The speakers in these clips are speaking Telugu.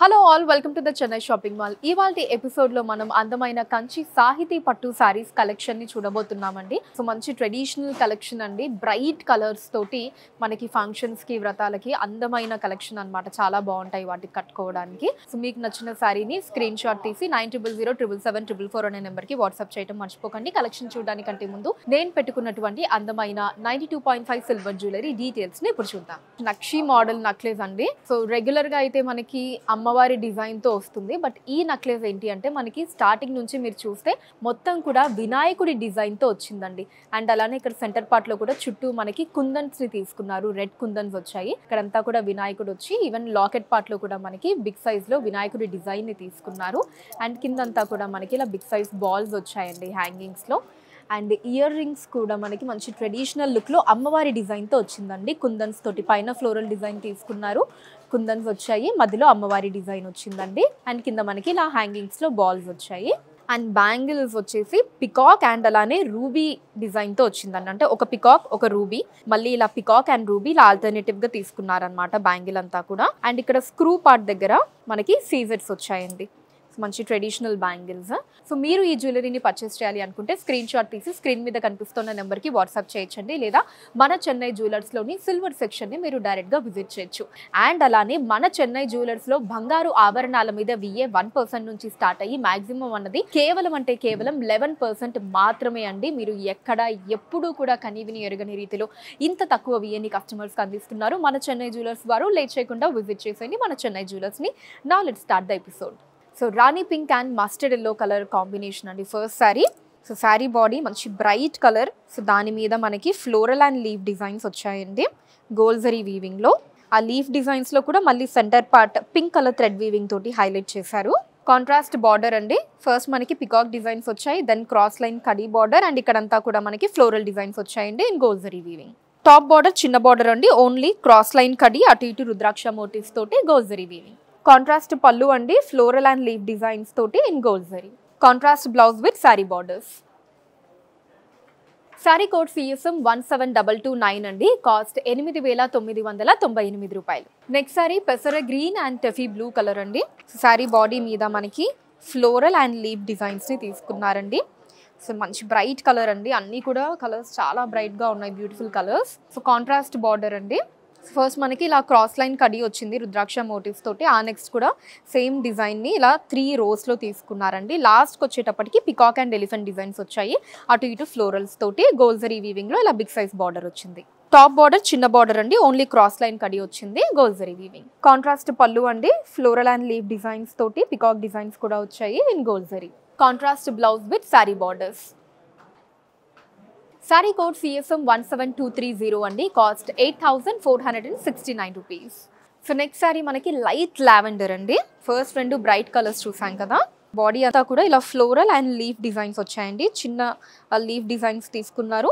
Hello all, welcome to the Chennai shopping mall. ఇవాల్టి ఎపిసోడ్లో మనం అందమైన కంచి సాహితీ పట్టు సారీస్ కలెక్షన్ని చూడబోతున్నామండి. సో మంచి ట్రెడిషనల్ కలెక్షన్ అండి, బ్రైట్ కలర్స్ తోటి మనకి ఫంక్షన్స్కి వ్రతాలకి అందమైన కలెక్షన్ అనమాట. చాలా బాగుంటాయి వాటికి కట్టుకోవడానికి. సో మీకు నచ్చిన సారీని స్క్రీన్ షాట్ తీసి 90077774 అనే నెంబర్కి వాట్సాప్ చేయడం మర్చిపోకండి. కలెక్షన్ చూడడానికంటే ముందు నేను పెట్టుకున్నటువంటి అందమైన 92.5 సిల్వర్ జ్యువెలరీ డీటెయిల్స్ని ఇప్పుడు చూద్దాం. నక్షి మోడల్ నక్లెస్ అండి. సో రెగ్యులర్గా అయితే మనకి అమ్మవారి డిజైన్తో వస్తుంది, బట్ ఈ నక్లెస్ ఏంటి అంటే మనకి స్టార్టింగ్ నుంచి మీరు చూస్తే మొత్తం కూడా వినాయకుడి డిజైన్తో వచ్చిందండి. అండ్ అలానే ఇక్కడ సెంటర్ పార్ట్లో కూడా చుట్టూ మనకి కుందన్స్ని తీసుకున్నారు, రెడ్ కుందన్స్ వచ్చాయి. ఇక్కడంతా కూడా వినాయకుడు వచ్చి ఈవెన్ లాకెట్ పార్ట్లో కూడా మనకి బిగ్ సైజ్లో వినాయకుడి డిజైన్ని తీసుకున్నారు. అండ్ కిందంతా కూడా మనకి ఇలా బిగ్ సైజ్ బాల్స్ వచ్చాయండి హ్యాంగింగ్స్లో. అండ్ ఇయర్ రింగ్స్ కూడా మనకి మంచి ట్రెడిషనల్ లుక్లో అమ్మవారి డిజైన్తో వచ్చిందండి. కుందన్స్ తోటి పైన ఫ్లోరల్ డిజైన్ తీసుకున్నారు, కుందన్స్ వచ్చాయి, మధ్యలో అమ్మవారి డిజైన్ వచ్చిందండి. అండ్ కింద మనకి ఇలా హ్యాంగింగ్స్లో బాల్స్ వచ్చాయి. అండ్ బ్యాంగిల్స్ వచ్చేసి పికాక్ అండ్ అలానే రూబీ డిజైన్తో వచ్చిందండి. అంటే ఒక పికాక్ ఒక రూబీ, మళ్ళీ ఇలా పికాక్ అండ్ రూబీ ఇలా ఆల్టర్నేటివ్గా తీసుకున్నారనమాట బ్యాంగిల్ అంతా కూడా. అండ్ ఇక్కడ స్క్రూ పార్ట్ దగ్గర మనకి సీజెట్స్ వచ్చాయండి, మంచి ట్రెడిషనల్ బ్యాంగిల్స్. సో మీరు ఈ జ్యువెలరీని పర్చేస్ చేయాలి అనుకుంటే స్క్రీన్ షాట్ తీసి స్క్రీన్ మీద కనిపిస్తున్న నెంబర్కి వాట్సాప్ చేయొచ్చండి, లేదా మన చెన్నై జ్యువెలర్స్లోని సిల్వర్ సెక్షన్ని మీరు డైరెక్ట్గా విజిట్ చేయొచ్చు. అండ్ అలానే మన చెన్నై జ్యువెలర్స్లో బంగారు ఆభరణాల మీద VA 1% నుంచి స్టార్ట్ అయ్యి మ్యాక్సిమం అన్నది కేవలం 11% మాత్రమే అండి. మీరు ఎక్కడ ఎప్పుడూ కూడా కనీవిని ఎరగని రీతిలో ఇంత తక్కువ VAని కస్టమర్స్కి అందిస్తున్నారు మన చెన్నై జ్యువెలర్స్ వారు. లేట్ చేయకుండా విజిట్ చేసేయండి మన చెన్నై జ్యువెలర్స్ని. Now let's start the episode. So rani pink and mustard yellow colour combination అండి first sari. So sari body మంచి బ్రైట్ కలర్. సో దాని మీద మనకి ఫ్లోరల్ అండ్ లీఫ్ డిజైన్స్ వచ్చాయండి గోల్జరీ వీవింగ్లో. ఆ లీఫ్ డిజైన్స్లో కూడా మళ్ళీ centre part pink colour thread weaving తోటి హైలైట్ చేశారు. కాంట్రాస్ట్ బార్డర్ అండి. ఫస్ట్ మనకి పికాక్ డిజైన్స్ వచ్చాయి, దెన్ క్రాస్ లైన్ కడీ బార్డర్, అండ్ ఇక్కడంతా కూడా మనకి ఫ్లోరల్ డిజైన్స్ వచ్చాయండి ఇన్ గోల్జరీ వీవింగ్. టాప్ బార్డర్ చిన్న బార్డర్ అండి, ఓన్లీ క్రాస్ లైన్ కడీ, అటు ఇటు రుద్రాక్ష మోటివ్స్ తోటి గోల్జరీ వీవింగ్. కాంట్రాస్ట్ పళ్ళు అండి, ఫ్లోరల్ అండ్ లీఫ్ డిజైన్స్ తోటి ఇన్ గోల్జరీ. Contrast blouse with sari borders. Sari code CSM 17229 అండి, కాస్ట్ 8998 రూపాయలు. నెక్స్ట్ శారీ పెసర గ్రీన్ అండ్ టెఫీ బ్లూ కలర్ అండి. శారీ బాడీ మీద మనకి ఫ్లోరల్ అండ్ లీఫ్ డిజైన్స్ని తీసుకున్నారండి. సో మంచి బ్రైట్ కలర్ అండి, అన్నీ కూడా కలర్స్ చాలా బ్రైట్గా ఉన్నాయి, beautiful colours. So contrast border అండి. ఫస్ట్ మనకి ఇలా క్రాస్ లైన్ కడీ వచ్చింది రుద్రాక్ష మోటివ్స్ తోటి. ఆ నెక్స్ట్ కూడా సేమ్ డిజైన్ని ఇలా 3 రోస్లో తీసుకున్నారండి. లాస్ట్కి వచ్చేటప్పటికి పికాక్ అండ్ ఎలిఫెంట్ డిజైన్స్ వచ్చాయి, అటు ఇటు ఫ్లోరల్స్ తోటి గోల్జరీ వీవింగ్లో ఇలా బిగ్ సైజ్ బార్డర్ వచ్చింది. టాప్ బార్డర్ చిన్న బార్డర్ అండి, ఓన్లీ క్రాస్ లైన్ కడీ వచ్చింది గోల్జరీ వీవింగ్. కాంట్రాస్ట్ పళ్ళు అండి, ఫ్లోరల్ అండ్ లీఫ్ డిజైన్స్ తోటి పికాక్ డిజైన్స్ కూడా వచ్చాయి ఇన్ గోల్జరీ. Contrast blouse with sari borders. Sari code CSM 17230 అండి, cost 8469 rupees. So next sari మనకి లైట్ లావెండర్ అండి. ఫస్ట్ 2 బ్రైట్ కలర్స్ చూసాం కదా. బాడీ అంతా కూడా ఇలా ఫ్లోరల్ అండ్ లీఫ్ డిజైన్స్ వచ్చాయండి, చిన్న లీఫ్ డిజైన్స్ తీసుకున్నారు.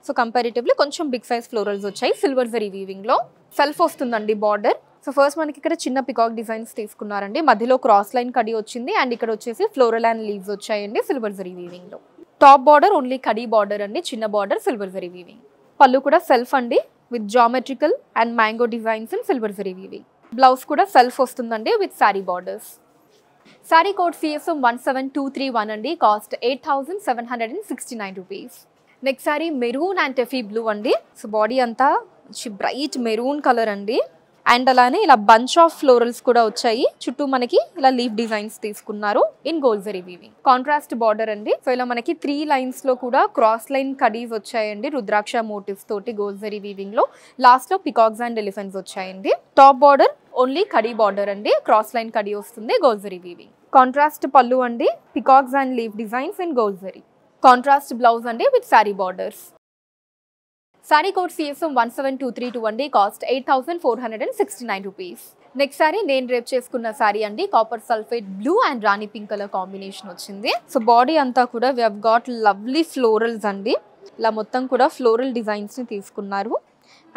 సో కంపారిటివ్లీ కొంచెం బిగ్ సైజ్ ఫ్లోరల్స్ వచ్చాయి సిల్వర్ జరీ వీవింగ్లో. సెల్ఫ్ వస్తుందండి బార్డర్. సో ఫస్ట్ మనకి ఇక్కడ చిన్న పికాక్ డిజైన్స్ తీసుకున్నారండి, మధ్యలో క్రాస్ లైన్ కడీ వచ్చింది, అండ్ ఇక్కడ వచ్చేసి ఫ్లోరల్ అండ్ లీవ్స్ వచ్చాయండి సిల్వర్ జరీ వీవింగ్లో. టాప్ బార్డర్ ఓన్లీ కడీ బార్డర్ అండి, చిన్న బార్డర్ సిల్వర్ జరీ వీవింగ్. పళ్ళు కూడా సెల్ఫ్ అండి with geometrical and mango designs in silver zari weaving. Blouse కూడా సెల్ఫ్ వస్తుందండి with sari borders. Sari code CSM 17231 అండి, cost 8769 rupees. Next sari maroon and టెఫీ blue అండి. సో బాడీ అంతా బ్రైట్ మెరూన్ కలర్ అండి, అండ్ అలానే ఇలా బంచ్ ఆఫ్ ఫ్లోరల్స్ కూడా వచ్చాయి, చుట్టూ మనకి ఇలా లీఫ్ డిజైన్స్ తీసుకున్నారు ఇన్ గోల్జరీ వీవింగ్. కాంట్రాస్ట్ బార్డర్ అండి. సో ఇలా మనకి 3 లైన్స్లో కూడా క్రాస్ లైన్ కడీస్ వచ్చాయండి రుద్రాక్ష మోటివ్స్ తోటి గోల్జరీ వీవింగ్ లో. లాస్ట్ లో పికాక్స్ అండ్ ఎలిఫెంట్స్ వచ్చాయండి. టాప్ బార్డర్ ఓన్లీ కడీ బార్డర్ అండి, క్రాస్ లైన్ కడీ వస్తుంది గోల్జరీ వీవింగ్. కాంట్రాస్ట్ పళ్ళు అండి, peacocks and leaf designs in గోల్జరీ. కాంట్రాస్ట్ బ్లౌజ్ అండి with sari borders. Sari code CSM 17232 అండి, కాస్ట్ 8469 రూపీస్. నెక్స్ట్ శారీ నేను రేప్ చేసుకున్న శారీ అండి, copper sulphate blue and rani pink colour combination వచ్చింది. సో బాడీ అంతా కూడా we have got lovely florals అండి, ఇలా మొత్తం కూడా ఫ్లోరల్ డిజైన్స్ని తీసుకున్నారు.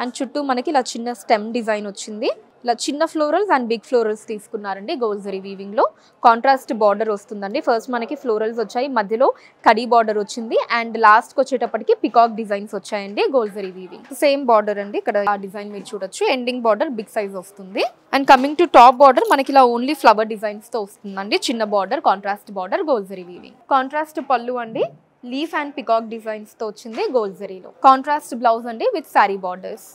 అండ్ చుట్టూ మనకి ఇలా చిన్న స్టెమ్ డిజైన్ వచ్చింది, ఇలా చిన్న ఫ్లోరల్స్ అండ్ బిగ్ ఫ్లోరల్స్ తీసుకున్నారండి గోల్డ్ జరీ వీవింగ్ లో. కాంట్రాస్ట్ బార్డర్ వస్తుందండి. ఫస్ట్ మనకి ఫ్లోరల్స్ వచ్చాయి, మధ్యలో కడీ బార్డర్ వచ్చింది అండ్ లాస్ట్ కి వచ్చేటప్పటికి పికాక్ డిజైన్స్ వచ్చాయండి gold zari weaving. Same border అండి, ఇక్కడ ఆ డిజైన్ మీరు చూడొచ్చు. ఎండింగ్ బార్డర్ బిగ్ సైజ్ వస్తుంది. And coming to top border మనకి ఇలా ఓన్లీ ఫ్లవర్ డిజైన్స్ తో వస్తుందండి. చిన్న border, contrast border, gold zari weaving. Contrast పళ్ళు అండి, లీఫ్ అండ్ పికాక్ డిజైన్స్ తో వచ్చింది గోల్డ్ జరీలో. కాంట్రాస్ట్ బ్లౌజ్ అండి with sari borders.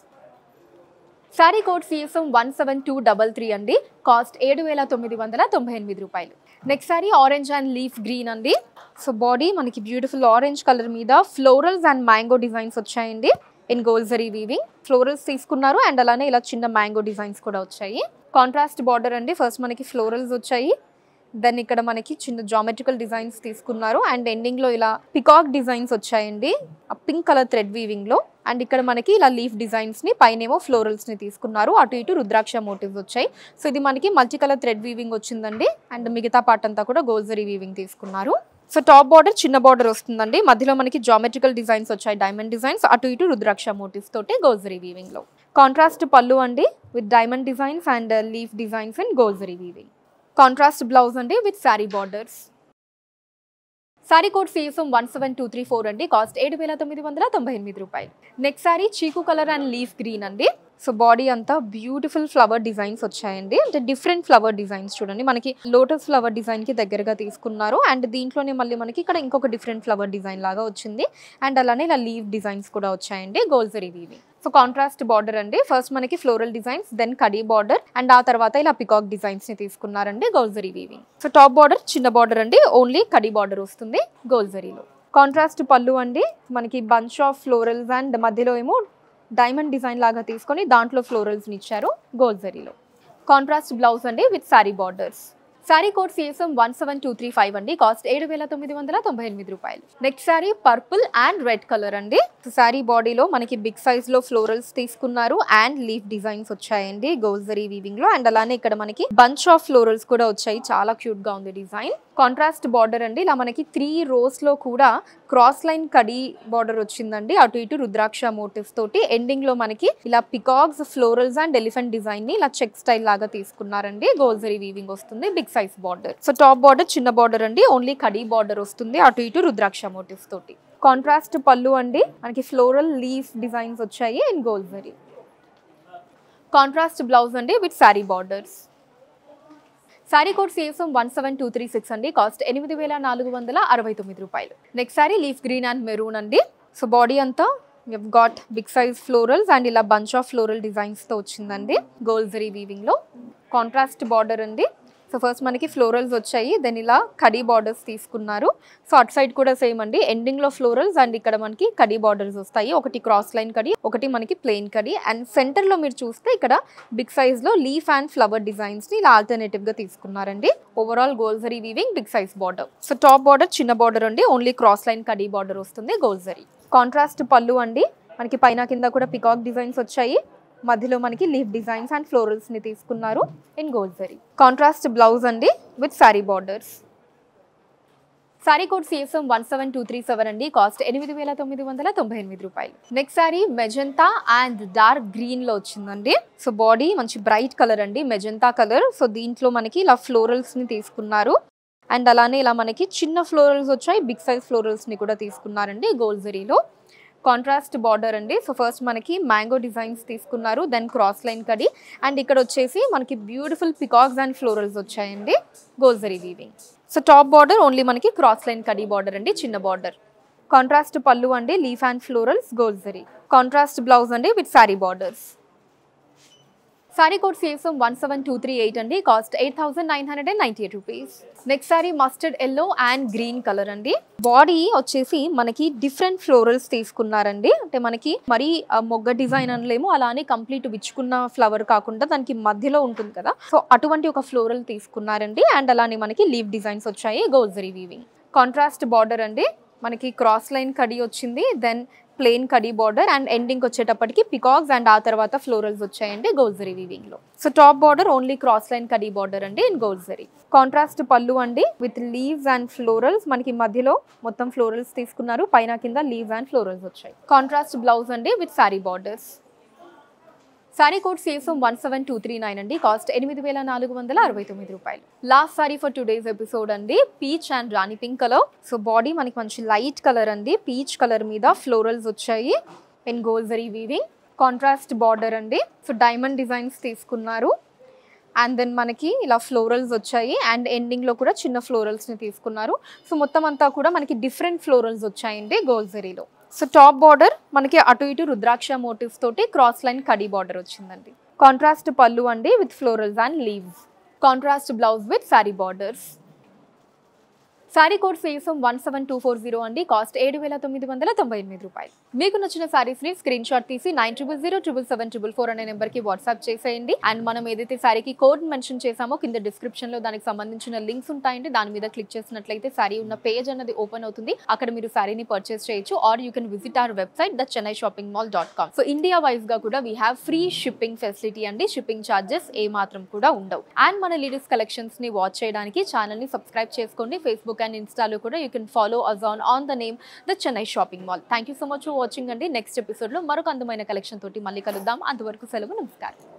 Sari code CSM 17233 అండి. కాస్ట్ 7,998 రూపాయలు. Next sorry orange and leaf green అండి. సో బాడీ మనకి బ్యూటిఫుల్ ఆరెంజ్ కలర్ మీద ఫ్లోరల్స్ అండ్ మ్యాంగో డిజైన్స్ వచ్చాయండి in gold zari weaving. Florals తీసుకున్నారు అండ్ అలానే ఇలా చిన్న మ్యాంగో డిజైన్స్ కూడా వచ్చాయి. కాంట్రాస్ట్ బార్డర్ అండి. ఫస్ట్ మనకి ఫ్లోరల్స్ వచ్చాయి, దెన్ ఇక్కడ మనకి చిన్న జామెట్రికల్ డిజైన్స్ తీసుకున్నారు అండ్ ఎండింగ్ లో ఇలా పికాక్ డిజైన్స్ వచ్చాయండి పింక్ కలర్ థ్రెడ్ వీవింగ్ లో. అండ్ ఇక్కడ మనకి ఇలా లీఫ్ డిజైన్స్ ని, పైనేమో ఫ్లోరల్స్ ని తీసుకున్నారు. అటు ఇటు రుద్రాక్ష మోటివ్స్ వచ్చాయి. సో ఇది మనకి మల్టీ కలర్ థ్రెడ్ వీవింగ్ వచ్చిందండి అండ్ మిగతా పార్ట్ అంతా కూడా గోల్డ్ జరీ వీవింగ్ తీసుకున్నారు. సో టాప్ బార్డర్ చిన్న బార్డర్ వస్తుందండి, మధ్యలో మనకి జామెట్రికల్ డిజైన్స్ వచ్చాయి, డైమండ్ డిజైన్స్, అటు ఇటు రుద్రాక్ష మోటివ్స్ తోటి గోల్డ్ జరీ వీవింగ్ లో. కాంట్రాస్ట్ పళ్ళు అండి with diamond designs and leaf designs in gold zari weaving. Contrast blouse అండి with sari borders. Sari code CSM 17234 అండి. కాస్ట్ 7,998 రూపాయలు. నెక్స్ట్ సారీ చీకు కలర్ అండ్ లీఫ్ గ్రీన్ అండి. సో బాడీ అంతా బ్యూటిఫుల్ ఫ్లవర్ డిజైన్స్ వచ్చాయండి. అంటే డిఫరెంట్ ఫ్లవర్ డిజైన్స్ చూడండి, మనకి లోటస్ ఫ్లవర్ డిజైన్ కి దగ్గరగా తీసుకున్నారు అండ్ దీంట్లోనే మళ్ళీ మనకి ఇక్కడ ఇంకొక డిఫరెంట్ ఫ్లవర్ డిజైన్ లాగా వచ్చింది అండ్ అలానే ఇలా లీవ్ డిజైన్స్ కూడా వచ్చాయండి gold zari weaving. So contrast border అండి. ఫస్ట్ మనకి ఫ్లోరల్ డిజైన్స్, దెన్ కడీ బార్డర్ అండ్ ఆ తర్వాత ఇలా పికాక్ డిజైన్స్ ని తీసుకున్నారండి gold zari weaving. So top border చిన్న బార్డర్ అండి, ఓన్లీ కడీ బార్డర్ వస్తుంది గోల్డ్ జరీలో. కాంట్రాస్ట్ పళ్ళు అండి, మనకి బంచ్ ఆఫ్ ఫ్లోరల్స్ అండ్ మధ్యలో ఏమో డైమండ్ డిజైన్ లాగా తీసుకొని దాంట్లో ఫ్లోరల్స్ ని ఇచ్చారు గోల్డ్ జరీలో. కాంట్రాస్ట్ బ్లౌజ్ అండి with sari borders. Sari code CSM 17235 అండి. కాస్ట్ 7,998 రూపాయలు. Next sorry purple and red colour అండి. సారీ బాడీలో మనకి బిగ్ సైజ్ లో ఫ్లోరల్స్ తీసుకున్నారు అండ్ లీఫ్ డిజైన్స్ వచ్చాయండి గోల్డ్ జరీ వీవింగ్ లో అండ్ అలానే ఇక్కడ మనకి బంచ్ ఆఫ్ ఫ్లోరల్స్ కూడా వచ్చాయి. చాలా క్యూట్ గా ఉంది డిజైన్. కాంట్రాస్ట్ బార్డర్ అండి, ఇలా మనకి 3 rows లో కూడా క్రాస్ లైన్ కడీ బార్డర్ వచ్చిందండి, అటు ఇటు రుద్రాక్ష మోటివ్స్ తోటి. ఎండింగ్ లో మనకి ఇలా peacocks, florals and elephant design ని ఇలా చెక్ స్టైల్ లాగా తీసుకున్నారండి. గోల్డ్ జరీ వీవింగ్ వస్తుంది, big size border. So top border చిన్న బార్డర్ అండి, ఓన్లీ కడీ బార్డర్ వస్తుంది, అటు ఇటు రుద్రాక్ష మోటివ్స్ తోటి. కాంట్రాస్ట్ పళ్ళు అండి, మనకి ఫ్లోరల్ లీఫ్ డిజైన్స్ వచ్చాయి in gold zari. Contrast blouse అండి with sari borders. Sari code CSM 17236 అండి. కాస్ట్ 8,469 రూపాయలు. Next sari leaf green and maroon అండి. సో బాడీ అంతా got big size florals and ఇలా బంచ్ ఆఫ్ ఫ్లోరల్ డిజైన్స్ తో వచ్చిందండి గోల్డ్ జరీ వీవింగ్ లో. కాంట్రాస్ట్ బార్డర్ అండి. సో ఫస్ట్ మనకి ఫ్లోరల్స్ వచ్చాయి, దెన్ ఇలా కడీ బార్డర్స్ తీసుకున్నారు. సో అటు సైడ్ కూడా సేమ్ అండి, ఎండింగ్ లో ఫ్లోరల్స్ అండ్ ఇక్కడ మనకి కడీ బార్డర్స్ వస్తాయి. ఒకటి క్రాస్ లైన్ కడీ, ఒకటి మనకి ప్లెయిన్ కడీ అండ్ సెంటర్ లో మీరు చూస్తే ఇక్కడ బిగ్ సైజ్ లో లీఫ్ అండ్ ఫ్లవర్ డిజైన్స్ ని ఇలా ఆల్టర్నేటివ్ గా తీసుకున్నారండి. Overall gold zari weaving, big size border. So top border చిన్న బార్డర్ అండి, ఓన్లీ క్రాస్ లైన్ కడీ బార్డర్ వస్తుంది గోల్డ్ జరీ. కాంట్రాస్ట్ పళ్ళు అండి, మనకి పైన కింద కూడా పికాక్ డిజైన్స్ వచ్చాయి, మధ్యలో మనకి లీఫ్ డిజైన్స్ అండ్ ఫ్లోరల్స్ ని తీసుకున్నారు in gold zari. Contrast blouse అండి with sari borders. Sari code CSM 17237 అండి. కాస్ట్ 8,998 రూపాయలు. Next sari magenta and dark green లో వచ్చిందండి. సో బాడీ మంచి బ్రైట్ కలర్ అండి, మెజంతా కలర్. సో దీంట్లో మనకి ఇలా ఫ్లోరల్స్ ని తీసుకున్నారు అండ్ అలానే ఇలా మనకి చిన్న ఫ్లోరల్స్ వచ్చాయి, బిగ్ సైజ్ ఫ్లోరల్స్ ని కూడా తీసుకున్నారండి గోల్డ్ జరీలో. కాంట్రాస్ట్ బార్డర్ అండి. సో ఫస్ట్ మనకి మ్యాంగో డిజైన్స్ తీసుకున్నారు, దెన్ క్రాస్ లైన్ కడి అండ్ ఇక్కడ వచ్చేసి మనకి బ్యూటిఫుల్ పికాక్స్ అండ్ ఫ్లోరల్స్ వచ్చాయండి gold zari weaving. So top border only మనకి క్రాస్ లైన్ కడి బార్డర్ అండి, చిన్న బార్డర్. కాంట్రాస్ట్ పళ్ళు అండి, leaf and florals gold zari. Contrast blouse అండి with sari borders. Sari code CSM 17238 అండి. Cost 8,998 rupees. Next sari mustard yellow and green colour అండి. బాడీ వచ్చేసి మనకి డిఫరెంట్ ఫ్లోరల్స్ తీసుకున్నారండి. అంటే మనకి మరీ మొగ్గ డిజైన్ అనలేము, అలానే కంప్లీట్ విచ్చుకున్న ఫ్లవర్ కాకుండా దానికి మధ్యలో ఉంటుంది కదా, సో అటువంటి ఒక ఫ్లోరల్ తీసుకున్నారండి అండ్ అలానే మనకి లీవ్ డిజైన్స్ వచ్చాయి gold zari weaving. Contrast border అండి, మనకి క్రాస్ లైన్ కడి వచ్చింది, దెన్ ప్లెయిన్ కడీ బార్డర్ అండ్ ఎండింగ్ వచ్చేటప్పటికి పికాక్స్ అండ్ ఆ తర్వాత ఫ్లోరల్స్ వచ్చాయండి గోల్డ్ జరీ వీవింగ్ లో. So top border only cross line కడీ బార్డర్ అండి ఇన్ గోల్డ్ జరీ. కాంట్రాస్ట్ పళ్ళు అండి విత్ లీవ్స్ అండ్ ఫ్లోరల్స్, మనకి మధ్యలో మొత్తం ఫ్లోరల్స్ తీసుకున్నారు, పైన కింద లీవ్స్ అండ్ ఫ్లోరల్స్ వచ్చాయి. కాంట్రాస్ట్ బ్లౌజ్ అండి with sari borders. Sari code CSM 17239 అండి. కాస్ట్ 8469 రూపాయలు. Last sari for today's episode అండి. Peach and rani pink colour. So body మనకి మంచి లైట్ కలర్ అండి. పీచ్ కలర్ మీద ఫ్లోరల్స్ వచ్చాయి in gold zari weaving. Contrast border అండి. సో డైమండ్ డిజైన్స్ తీసుకున్నారు. అండ్ దెన్ మనకి ఇలా ఫ్లోరల్స్ వచ్చాయి అండ్ ఎండింగ్లో కూడా చిన్న ఫ్లోరల్స్ని తీసుకున్నారు. సో మొత్తం అంతా కూడా మనకి డిఫరెంట్ ఫ్లోరల్స్ వచ్చాయండి గోల్డ్ జరీలో. సో టాప్ బార్డర్ మనకి అటు ఇటు రుద్రాక్ష మోటివ్స్ తోటి క్రాస్ లైన్ కడీ బార్డర్ వచ్చిందండి. కాంట్రాస్ట్ పళ్ళు అండి with florals and leaves. Contrast blouse with sari borders. Sari code CSM 17240 అండి. కాస్ట్ 7998 రూపాయలు. మీకు నచ్చిన సారీస్ని స్క్రీన్ షాట్ తీసి 90077774 అనే నెంబర్కి వాట్సాప్ చేసేయండి. అండ్ మనం ఏదైతే సారీకి కోడ్ మెన్షన్ చేసామో కింద డిస్క్రిప్షన్లో దానికి సంబంధించిన లింక్స్ ఉంటాయండి. దాని మీద క్లిక్ చేసినట్లయితే సారీ ఉన్న పేజ్ అన్నది ఓపెన్ అవుతుంది. అక్కడ మీరు సారీని పర్చేస్ చేయొచ్చు. Or you can visit our website thechennai-shoppingmall.com. So India wise గా కూడా we have free shipping facility అండి. షిప్పింగ్ ఛార్జెస్ ఏ మాత్రం కూడా ఉండవు. అండ్ మన లేటెస్ట్ కలెక్షన్స్ ని వాచ్ చేయడానికి ఛానల్ ని సబ్స్క్రైబ్ చేసుకోండి. ఫేస్బుక్ and Instaలో కూడా you can follow us on the name the Chennai Shopping Mall. Thank you so much for watching అండి. నెక్స్ట్ ఎపిసోడ్ లో మరొక అందమైన కలెక్షన్ తోటి మళ్ళీ కలుద్దాం. అంతవరకు సెలవు. నమస్కారం.